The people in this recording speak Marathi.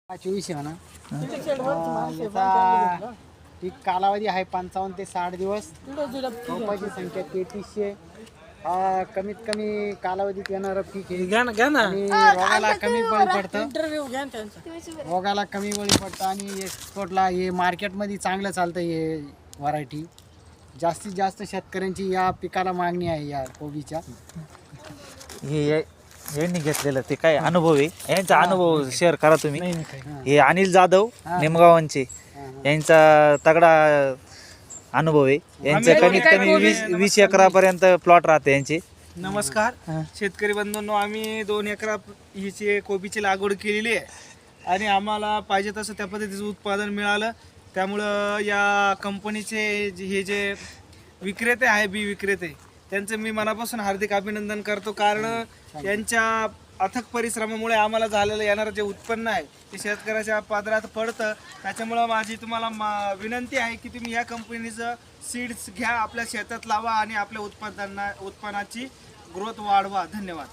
24 आहे म्हणा. याचा पीक कालावधी आहे 55 ते 60 दिवस. रोपाची संख्या 3300. हा कमीत कमी कालावधीत येणारं पीक आहे आणि रोगाला कमी बळी पडतं. रोगाला कमी बळी पडतं आणि एक्सपोर्टला हे मार्केटमध्ये चांगलं चालतं. हे व्हरायटी जास्तीत जास्त शेतकऱ्यांची या पिकाला मागणी आहे या कोबीच्या. हे यांनी घेतलेलं ते काय अनुभव आहे यांचा अनुभव शेअर करा तुम्ही. हे अनिल जाधव निमगावांचे यांचा तगडा अनुभव आहे. यांचं कमीत कमी 20 एकरापर्यंत प्लॉट राहते यांचे. नमस्कार शेतकरी बंधूंनो, आम्ही 2 एकरा हिची कोबीची लागवड केलेली आहे आणि आम्हाला पाहिजे तसं त्या पद्धतीचं उत्पादन मिळालं. त्यामुळं या कंपनीचे हे जे विक्रेते आहे बी विक्रेते त्यांचं मी मनापासून हार्दिक अभिनंदन करतो. कारण यांच्या अथक परिश्रमामुळे आम्हाला झालेलं येणारं जे उत्पन्न आहे ते शेतकऱ्याच्या पादरात पडतं. त्याच्यामुळं माझी तुम्हाला विनंती आहे की तुम्ही या कंपनीचं सीड्स घ्या, आपल्या शेतात लावा आणि आपल्या उत्पन्नाची ग्रोथ वाढवा. धन्यवाद.